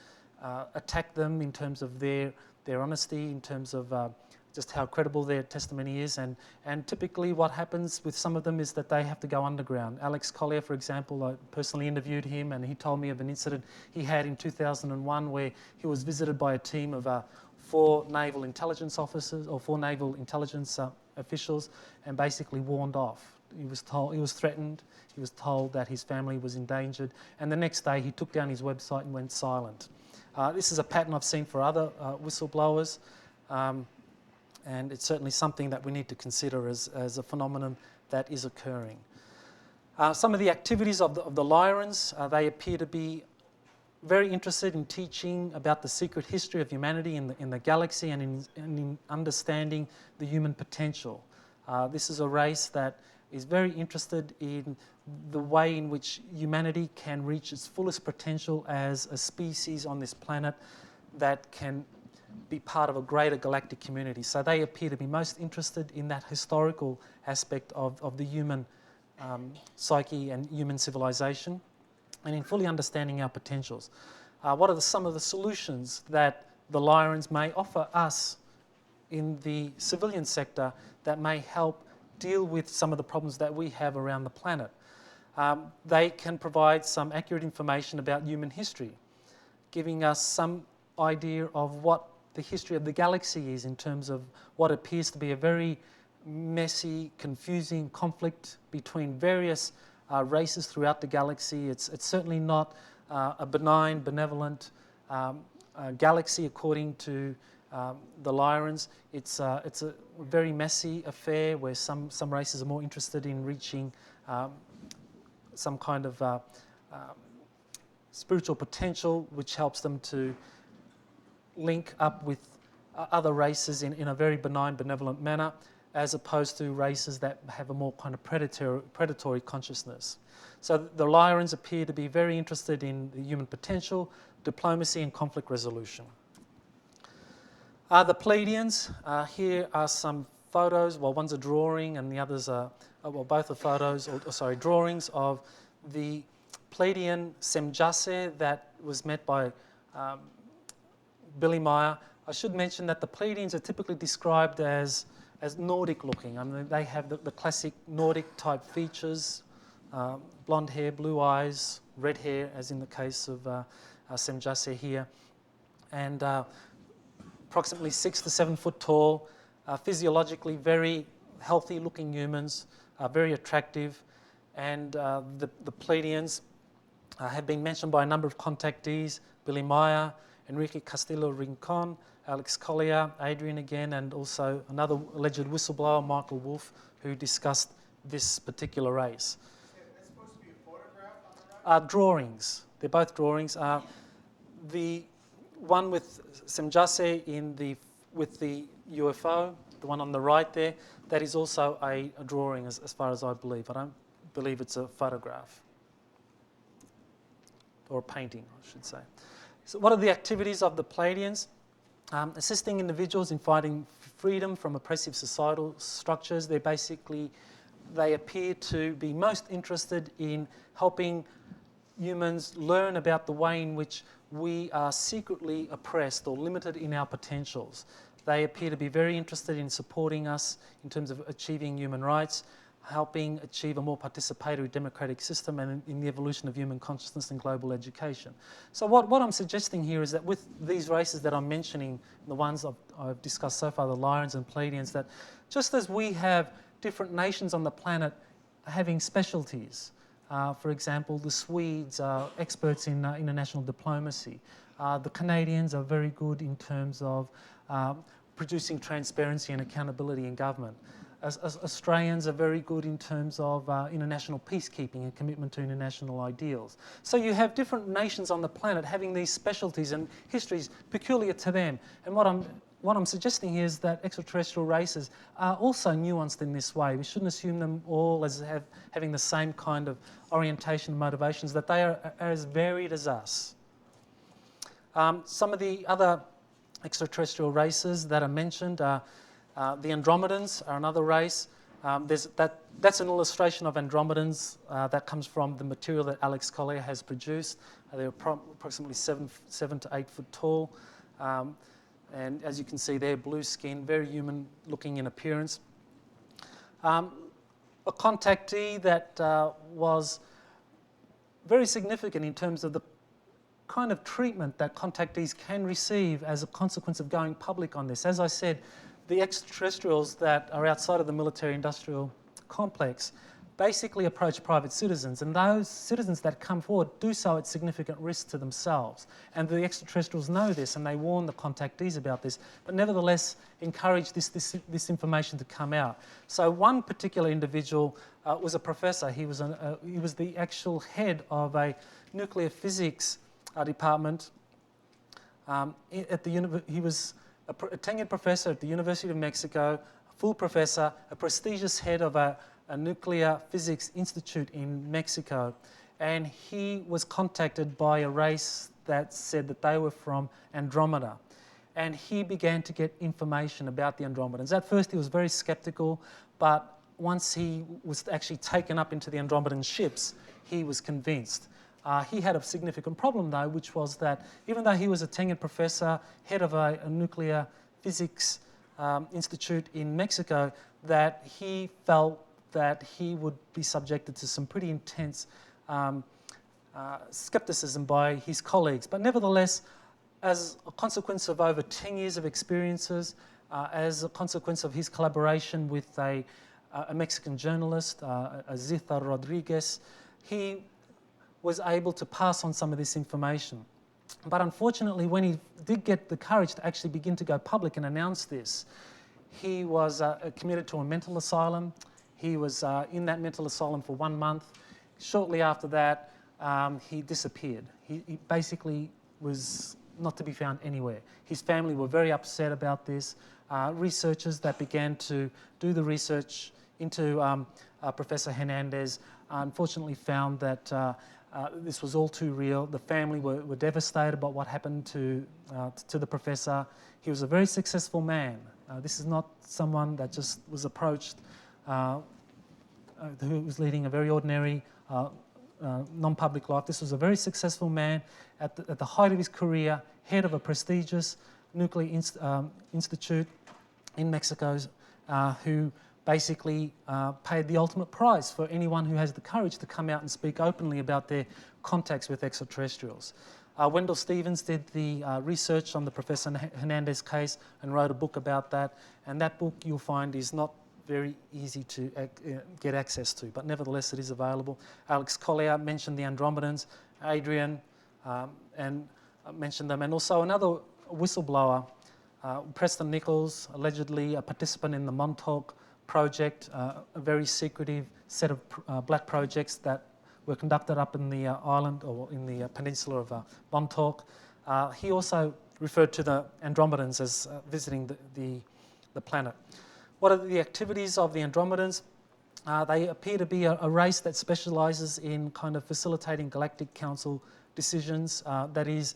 attack them in terms of their honesty, in terms of just how credible their testimony is. And typically what happens with some of them is that they have to go underground. Alex Collier, for example, I personally interviewed him, and he told me of an incident he had in 2001 where he was visited by a team of 4 naval intelligence officers, or 4 naval intelligence officials, and basically warned off. He was threatened, he was told that his family was endangered, and the next day he took down his website and went silent. This is a pattern I've seen for other whistleblowers, and it's certainly something that we need to consider as a phenomenon that is occurring. Some of the activities of the Lyrans, they appear to be very interested in teaching about the secret history of humanity in the galaxy, and in understanding the human potential. This is a race that is very interested in the way in which humanity can reach its fullest potential as a species on this planet that can be part of a greater galactic community. So they appear to be most interested in that historical aspect of the human psyche and human civilization, and in fully understanding our potentials. What are some of the solutions that the Lyrans may offer us in the civilian sector that may help deal with some of the problems that we have around the planet? They can provide some accurate information about human history, giving us some idea of what the history of the galaxy is in terms of what appears to be a very messy, confusing conflict between various races throughout the galaxy. It's certainly not a benign, benevolent galaxy according to the Lyrans. It's a very messy affair where some races are more interested in reaching some kind of spiritual potential, which helps them to link up with other races in a very benign, benevolent manner, as opposed to races that have a more kind of predatory consciousness. So the Lyrans appear to be very interested in the human potential, diplomacy, and conflict resolution. The Pleiadians, here are some photos. Well, one's a drawing and the others are, well, both are photos, drawings of the Pleiadian Semjase that was met by Billy Meyer. I should mention that the Pleiadians are typically described as Nordic looking. I mean, they have the classic Nordic type features, blonde hair, blue eyes, red hair, as in the case of Semjase here, and approximately 6 to 7 foot tall, physiologically very healthy looking humans, very attractive, and the Pleiadians have been mentioned by a number of contactees: Billy Meyer, Enrique Castillo Rincon, Alex Collier, Adrian again, and also another alleged whistleblower, Michael Wolf, who discussed this particular race. Is that supposed to be a photograph on the right? Drawings. They're both drawings. The one with Semjase with the UFO, the one on the right there, that is also a drawing as far as I believe. I don't believe it's a photograph. Or a painting, I should say. So what are the activities of the Pleiadians? Assisting individuals in fighting freedom from oppressive societal structures. They appear to be most interested in helping humans learn about the way in which we are secretly oppressed or limited in our potentials. They appear to be very interested in supporting us in terms of achieving human rights, helping achieve a more participatory democratic system, and in the evolution of human consciousness and global education. So what I'm suggesting here is that with these races that I'm mentioning, the ones I've discussed so far, the Lyrans and Pleiadians, that just as we have different nations on the planet having specialties, for example, the Swedes are experts in international diplomacy. The Canadians are very good in terms of producing transparency and accountability in government. Australians are very good in terms of international peacekeeping and commitment to international ideals. So you have different nations on the planet having these specialties and histories peculiar to them. And what I'm suggesting here is that extraterrestrial races are also nuanced in this way. We shouldn't assume them all as having the same kind of orientation and motivations, that they are as varied as us. Some of the other extraterrestrial races that are mentioned are the Andromedans are another race. That's an illustration of Andromedans that comes from the material that Alex Collier has produced. They're approximately 7 to 8 foot tall. And as you can see, they're blue skin, very human looking in appearance. A contactee that was very significant in terms of the kind of treatment that contactees can receive as a consequence of going public on this. As I said, the extraterrestrials that are outside of the military-industrial complex basically approach private citizens, and those citizens that come forward do so at significant risk to themselves. And the extraterrestrials know this, and they warn the contactees about this, but nevertheless encourage this information to come out. So one particular individual was a professor. He was the actual head of a nuclear physics department he was a tenured professor at the University of Mexico, a full professor, a prestigious head of a nuclear physics institute in Mexico. And he was contacted by a race that said that they were from Andromeda. And he began to get information about the Andromedans. At first he was very skeptical, but once he was actually taken up into the Andromedan ships, he was convinced. He had a significant problem, though, which was that even though he was a tenured professor, head of a nuclear physics institute in Mexico, that he felt that he would be subjected to some pretty intense skepticism by his colleagues. But nevertheless, as a consequence of over 10 years of experiences, as a consequence of his collaboration with a Mexican journalist, Zitha Rodriguez, he was able to pass on some of this information. But unfortunately, when he did get the courage to actually begin to go public and announce this, he was committed to a mental asylum. He was in that mental asylum for 1 month. Shortly after that, he disappeared. He basically was not to be found anywhere. His family were very upset about this. Researchers that began to do the research into Professor Hernandez unfortunately found that this was all too real. The family were devastated by what happened to the professor. He was a very successful man. This is not someone that just was approached who was leading a very ordinary non-public life. This was a very successful man at the height of his career, head of a prestigious nuclear institute in Mexico, who basically paid the ultimate price for anyone who has the courage to come out and speak openly about their contacts with extraterrestrials. Wendell Stevens did the research on the Professor Hernandez case and wrote a book about that, and that book you'll find is not very easy to get access to, but nevertheless it is available. Alex Collier mentioned the Andromedans, Adrian and mentioned them, and also another whistleblower, Preston Nichols, allegedly a participant in the Montauk project, a very secretive set of black projects that were conducted up in the island or in the peninsula of Montauk. He also referred to the Andromedans as visiting the planet. What are the activities of the Andromedans? They appear to be a race that specialises in kind of facilitating galactic council decisions. That is,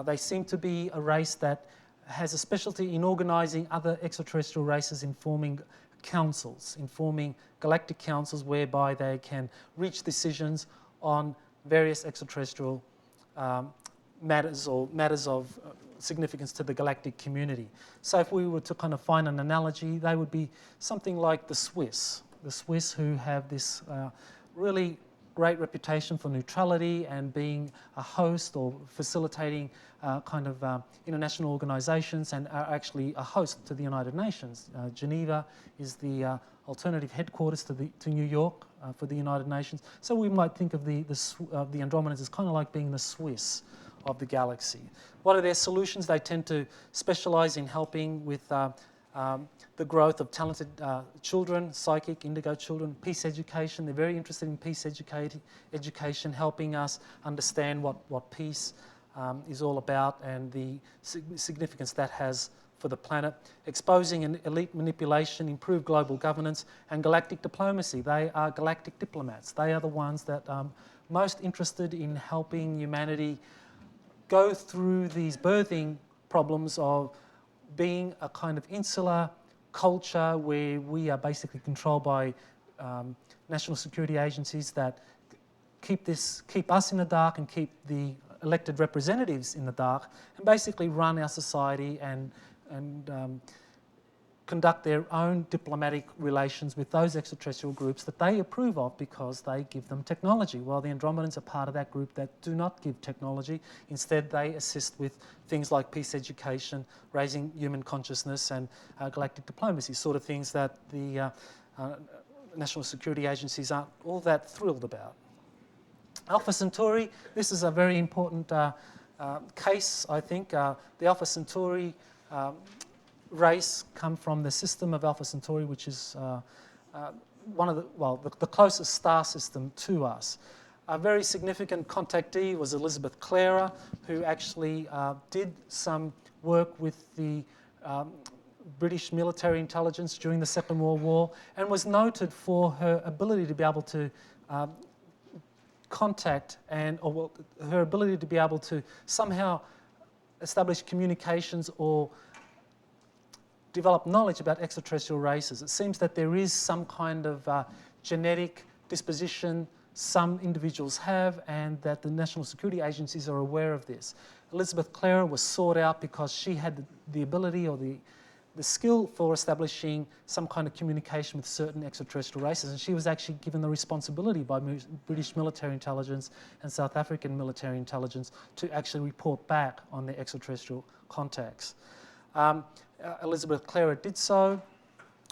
they seem to be a race that has a specialty in organising other extraterrestrial races in forming councils, in forming galactic councils whereby they can reach decisions on various extraterrestrial matters or matters of significance to the galactic community. So if we were to kind of find an analogy, they would be something like the Swiss who have this really great reputation for neutrality and being a host or facilitating kind of international organisations, and are actually a host to the United Nations. Geneva is the alternative headquarters to New York for the United Nations. So we might think of the Andromedans as kind of like being the Swiss of the galaxy. What are their solutions? They tend to specialise in helping with the growth of talented children, psychic, indigo children, peace education. They're very interested in peace education, helping us understand what peace is all about and the significance that has for the planet. Exposing an elite manipulation, improved global governance, and galactic diplomacy. They are galactic diplomats. They are the ones that are most interested in helping humanity go through these birthing problems of being a kind of insular culture where we are basically controlled by national security agencies that keep us in the dark and keep the elected representatives in the dark, and basically run our society and conduct their own diplomatic relations with those extraterrestrial groups that they approve of because they give them technology, while the Andromedans are part of that group that do not give technology. Instead, they assist with things like peace education, raising human consciousness, and galactic diplomacy, sort of things that the national security agencies aren't all that thrilled about. Alpha Centauri, this is a very important case, I think. The Alpha Centauri race come from the system of Alpha Centauri, which is one of the closest star system to us. A very significant contactee was Elizabeth Clara, who actually did some work with the British military intelligence during the Second World War, and was noted for her ability to be able to contact her ability to be able to somehow establish communications or develop knowledge about extraterrestrial races. It seems that there is some kind of genetic disposition some individuals have, and that the national security agencies are aware of this. Elizabeth Clara was sought out because she had the ability or the skill for establishing some kind of communication with certain extraterrestrial races, and she was actually given the responsibility by British military intelligence and South African military intelligence to actually report back on their extraterrestrial contacts. Elizabeth Clara did so,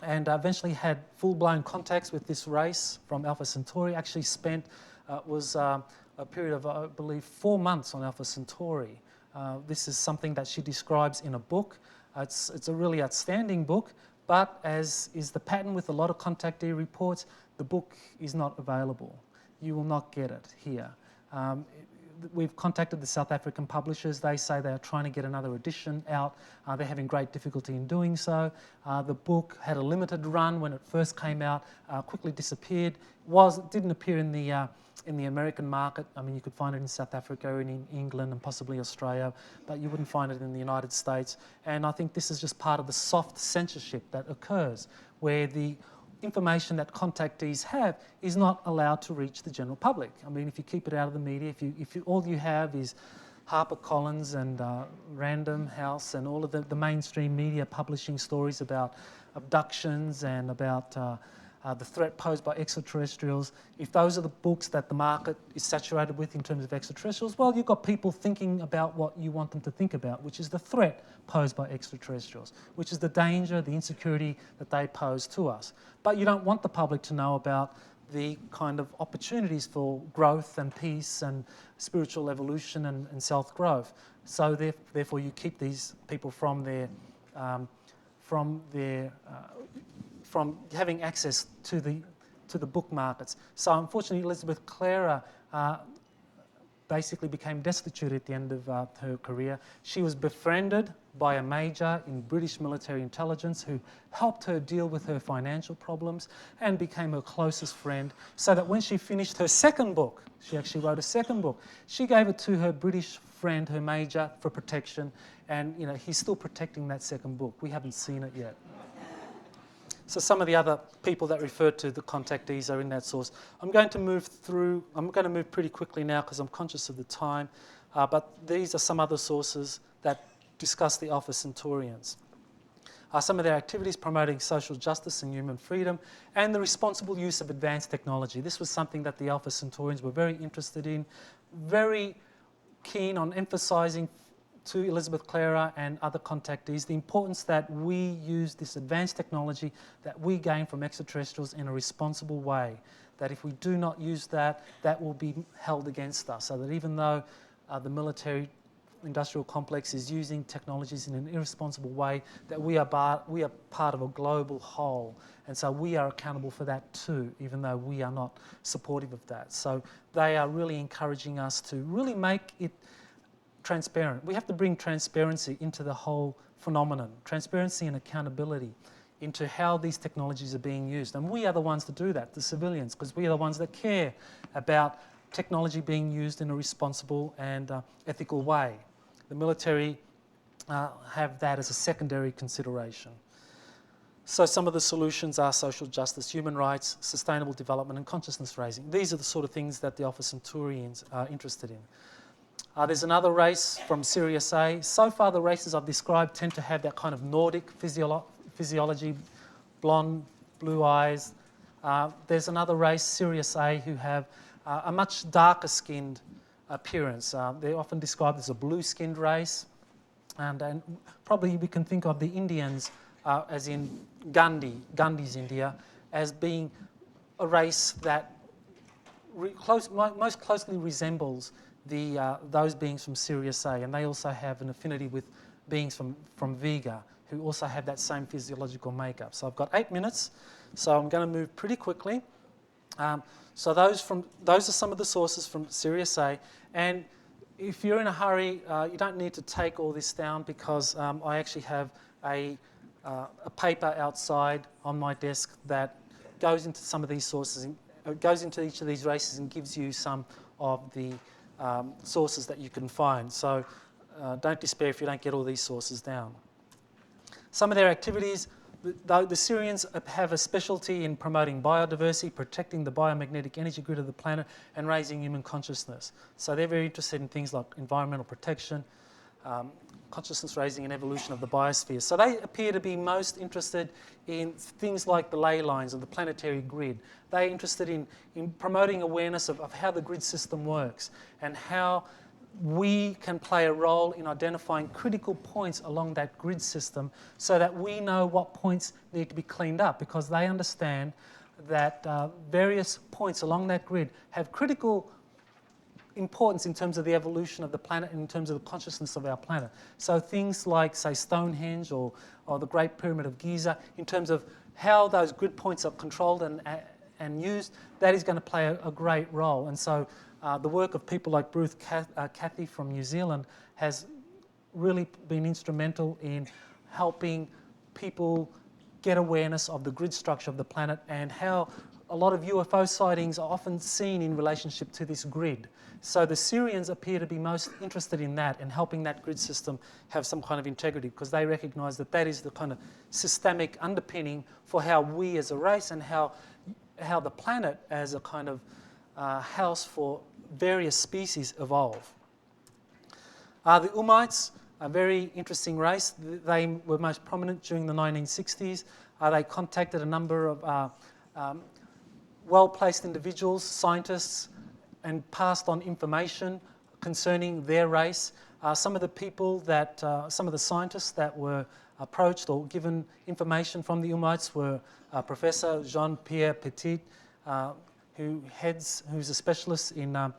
and eventually had full-blown contacts with this race from Alpha Centauri. Actually spent a period of, I believe, 4 months on Alpha Centauri. This is something that she describes in a book. It's a really outstanding book, but as is the pattern with a lot of contactee reports, the book is not available. You will not get it here. We've contacted the South African publishers. They say they are trying to get another edition out. They're having great difficulty in doing so. The book had a limited run when it first came out, quickly disappeared. Didn't appear in the American market. I mean, you could find it in South Africa and in England and possibly Australia, but you wouldn't find it in the United States. And I think this is just part of the soft censorship that occurs, where the information that contactees have is not allowed to reach the general public. I mean, if you keep it out of the media, if all you have is HarperCollins and Random House and all of the mainstream media publishing stories about abductions and about the threat posed by extraterrestrials, if those are the books that the market is saturated with in terms of extraterrestrials, well, you've got people thinking about what you want them to think about, which is the threat posed by extraterrestrials, which is the danger, the insecurity that they pose to us. But you don't want the public to know about the kind of opportunities for growth and peace and spiritual evolution and self-growth. So therefore you keep these people from having access to to the book markets. So unfortunately, Elizabeth Clara basically became destitute at the end of her career. She was befriended by a major in British military intelligence who helped her deal with her financial problems and became her closest friend, so that when she finished her second book, she actually wrote a second book, she gave it to her British friend, her major, for protection, and he's still protecting that second book. We haven't seen it yet. So some of the other people that refer to the contactees are in that source. I'm going to move pretty quickly now because I'm conscious of the time, but these are some other sources that discuss the Alpha Centaurians. Some of their activities promoting social justice and human freedom, and the responsible use of advanced technology. This was something that the Alpha Centaurians were very interested in, very keen on emphasising to Elizabeth Clara and other contactees the importance that we use this advanced technology that we gain from extraterrestrials in a responsible way. That if we do not use that, that will be held against us. So that even though the military-industrial complex is using technologies in an irresponsible way, that we are part of a global whole. And so we are accountable for that too, even though we are not supportive of that. So they are really encouraging us to really make it transparent. We have to bring transparency into the whole phenomenon, transparency and accountability into how these technologies are being used. And we are the ones to do that, the civilians, because we are the ones that care about technology being used in a responsible and ethical way. The military have that as a secondary consideration. So some of the solutions are social justice, human rights, sustainable development, and consciousness raising. These are the sort of things that the Alpha Centaurians are interested in. There's another race from Sirius A. So far, the races I've described tend to have that kind of Nordic physiology, blonde, blue eyes. There's another race, Sirius A, who have a much darker skinned appearance. They're often described as a blue-skinned race. And probably we can think of the Indians, as in Gandhi's India, as being a race that most closely resembles those beings from Sirius A, and they also have an affinity with beings from Vega, who also have that same physiological makeup. So I've got 8 minutes, so I'm going to move pretty quickly. So those are some of the sources from Sirius A, and if you're in a hurry, you don't need to take all this down because I actually have a paper outside on my desk that goes into some of these sources, goes into each of these races and gives you some of the sources that you can find. So don't despair if you don't get all these sources down. Some of their activities, the Sirians have a specialty in promoting biodiversity, protecting the biomagnetic energy grid of the planet, and raising human consciousness. So they're very interested in things like environmental protection, consciousness raising and evolution of the biosphere. So they appear to be most interested in things like the ley lines of the planetary grid. They're interested in promoting awareness of how the grid system works and how we can play a role in identifying critical points along that grid system so that we know what points need to be cleaned up, because they understand that various points along that grid have critical importance in terms of the evolution of the planet and in terms of the consciousness of our planet. So things like, say, Stonehenge or the Great Pyramid of Giza, in terms of how those grid points are controlled and used, that is going to play a great role. And so the work of people like Bruce Cathy from New Zealand has really been instrumental in helping people get awareness of the grid structure of the planet and how a lot of UFO sightings are often seen in relationship to this grid. So the Sirians appear to be most interested in that and helping that grid system have some kind of integrity, because they recognise that that is the kind of systemic underpinning for how we as a race and how the planet as a kind of house for various species evolve. The Umites, a very interesting race. They were most prominent during the 1960s. They contacted a number of well-placed individuals, scientists, and passed on information concerning their race. Some of the scientists that were approached or given information from the Umites were Professor Jean-Pierre Petit, who's a specialist in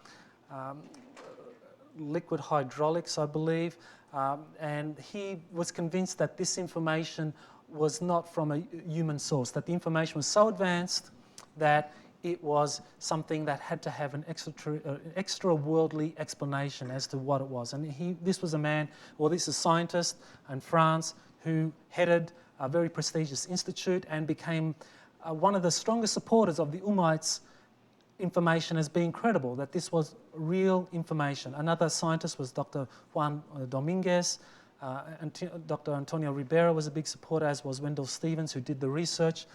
liquid hydraulics, I believe, and he was convinced that this information was not from a human source, that the information was so advanced that it was something that had to have an extra-worldly explanation as to what it was. And this was a man, or this is a scientist in France who headed a very prestigious institute and became one of the strongest supporters of the Ummites' information as being credible, that this was real information. Another scientist was Dr. Juan Dominguez. Dr. Antonio Ribera was a big supporter, as was Wendell Stevens, who did the research.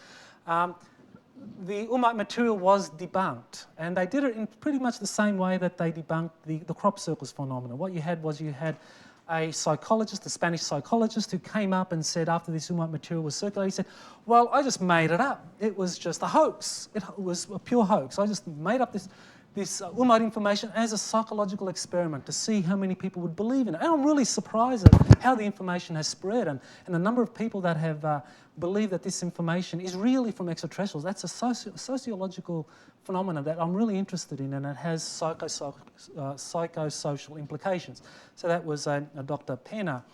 The Ummite material was debunked, and they did it in pretty much the same way that they debunked the crop circles phenomenon. What you had was a psychologist, a Spanish psychologist, who came up and said, after this Ummite material was circulated, he said, well, I just made it up. It was just a hoax. It was a pure hoax. I just made up this Ummite information as a psychological experiment to see how many people would believe in it. And I'm really surprised at how the information has spread, and the number of people that have believed that this information is really from extraterrestrials. That's a sociological phenomenon that I'm really interested in, and it has psychosocial implications. So that was Dr. Pena.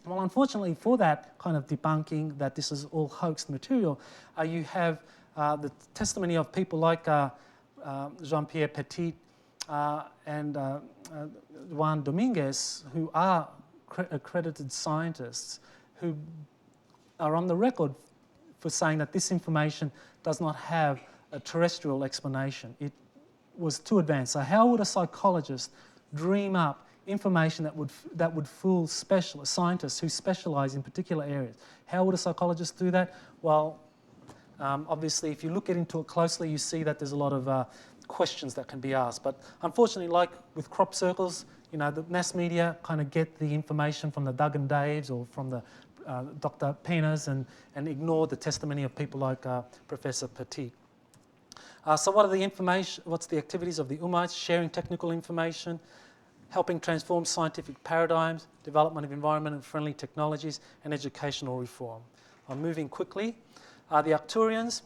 Well, unfortunately for that kind of debunking that this is all hoaxed material, you have the testimony of people like Jean-Pierre Petit and Juan Dominguez, who are accredited scientists, who are on the record for saying that this information does not have a terrestrial explanation. It was too advanced. So how would a psychologist dream up information that would fool scientists who specialise in particular areas? How would a psychologist do that? Well, obviously, if you look into it closely, you see that there's a lot of questions that can be asked. But unfortunately, like with crop circles, the mass media kind of get the information from the Doug and Daves or from the Dr. Penas and ignore the testimony of people like Professor Petit. So what's the activities of the Ummites? Sharing technical information, helping transform scientific paradigms, development of environment-friendly technologies, and educational reform. I'm moving quickly. The Arcturians,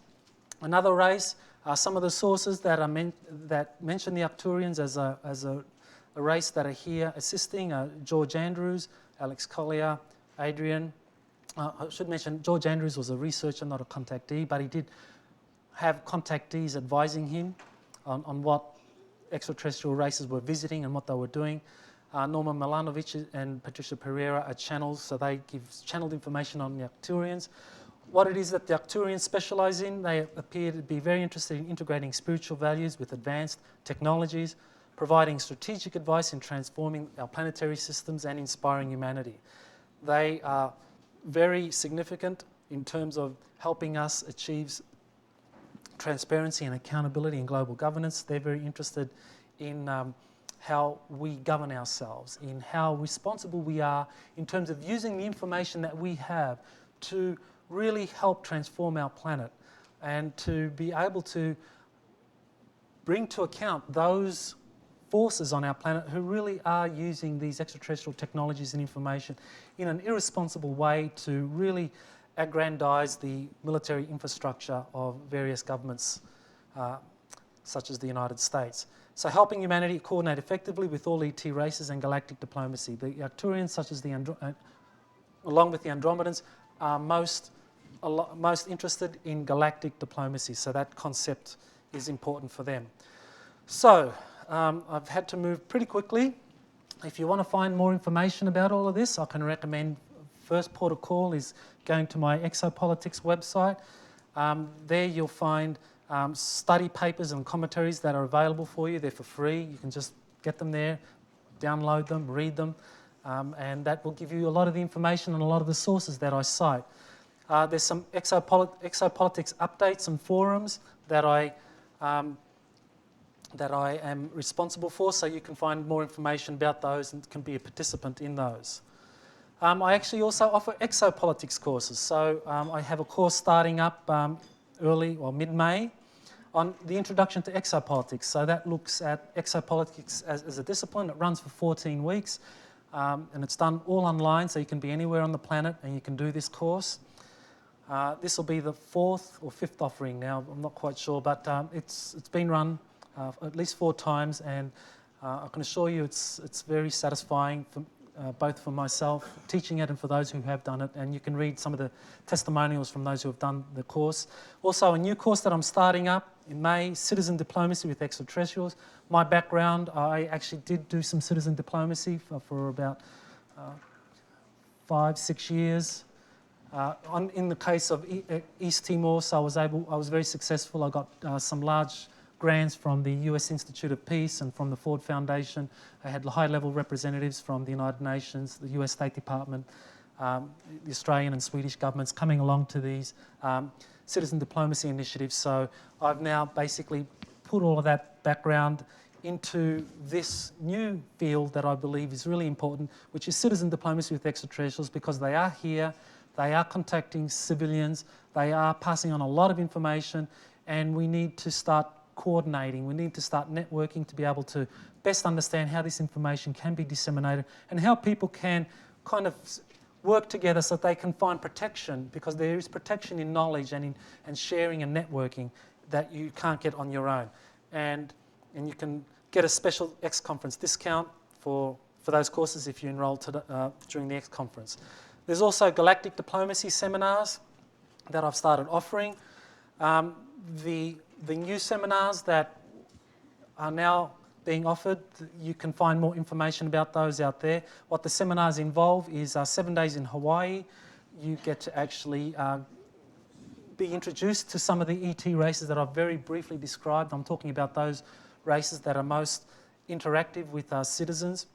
another race. Some of the sources that mention the Arcturians as a race that are here assisting George Andrews, Alex Collier, Adrian. I should mention George Andrews was a researcher, not a contactee, but he did have contactees advising him on what extraterrestrial races were visiting and what they were doing. Norman Milanovic and Patricia Pereira are channels, so they give channeled information on the Arcturians. What it is that the Arcturians specialise in, they appear to be very interested in integrating spiritual values with advanced technologies, providing strategic advice in transforming our planetary systems and inspiring humanity. They are very significant in terms of helping us achieve transparency and accountability in global governance. They're very interested in how we govern ourselves, in how responsible we are in terms of using the information that we have to really help transform our planet and to be able to bring to account those forces on our planet who really are using these extraterrestrial technologies and information in an irresponsible way to really aggrandize the military infrastructure of various governments, such as the United States. So helping humanity coordinate effectively with all ET races and galactic diplomacy. The Arcturians, such as along with the Andromedans, are most interested in galactic diplomacy, so that concept is important for them. So I've had to move pretty quickly. If you want to find more information about all of this, I can recommend first port of call is going to my Exopolitics website. There you'll find study papers and commentaries that are available for you. They're for free. You can just get them there, download them, read them, and that will give you a lot of the information and a lot of the sources that I cite. There's some Exopolitics updates and forums that I am responsible for, so you can find more information about those and can be a participant in those. I actually also offer exopolitics courses. So I have a course starting up mid-May on the introduction to exopolitics. So that looks at exopolitics as a discipline. It runs for 14 weeks and it's done all online, so you can be anywhere on the planet and you can do this course. This will be the 4th or 5th offering now, I'm not quite sure, but it's been run at least 4 times, and I can assure you it's very satisfying both for myself, teaching it, and for those who have done it. And you can read some of the testimonials from those who have done the course. Also, a new course that I'm starting up in May, Citizen Diplomacy with Extraterrestrials. My background, I actually did do some citizen diplomacy for about 5-6 years. In the case of East Timor, so I was very successful. I got some large grants from the US Institute of Peace and from the Ford Foundation. I had high-level representatives from the United Nations, the US State Department, the Australian and Swedish governments coming along to these citizen diplomacy initiatives. So I've now basically put all of that background into this new field that I believe is really important, which is citizen diplomacy with extraterrestrials, because they are here, they are contacting civilians, they are passing on a lot of information, and we need to start coordinating, we need to start networking to be able to best understand how this information can be disseminated and how people can kind of work together so that they can find protection, because there is protection in knowledge and in sharing and networking that you can't get on your own. And you can get a special X conference discount for those courses if you enroll during the X conference. There's also galactic diplomacy seminars that I've started offering. The new seminars that are now being offered, you can find more information about those out there. What the seminars involve is 7 days in Hawaii. You get to actually be introduced to some of the ET races that I've very briefly described. I'm talking about those races that are most interactive with our citizens.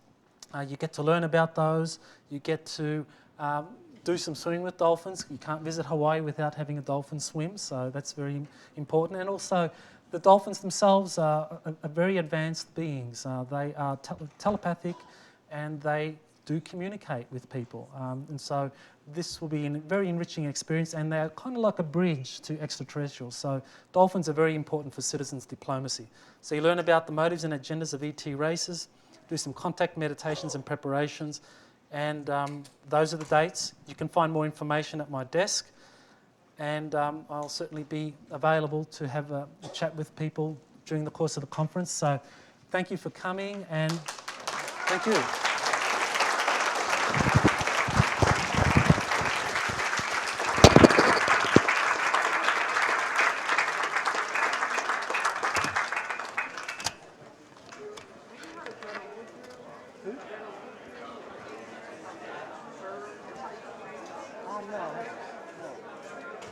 You get to learn about those. You get to do some swimming with dolphins. You can't visit Hawaii without having a dolphin swim, so that's very important. And also, the dolphins themselves are very advanced beings. They are telepathic, and they do communicate with people. And so this will be a very enriching experience, and they're kind of like a bridge to extraterrestrials. So dolphins are very important for citizens diplomacy. So you learn about the motives and agendas of ET races, do some contact meditations and preparations, and those are the dates. You can find more information at my desk, and I'll certainly be available to have a chat with people during the course of the conference. So thank you for coming, and thank you.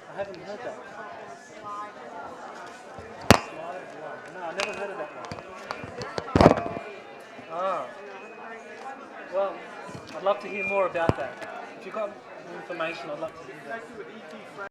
I haven't heard that. No, I never heard of that one. Oh. Well, I'd love to hear more about that. If you've got information, I'd love to hear that.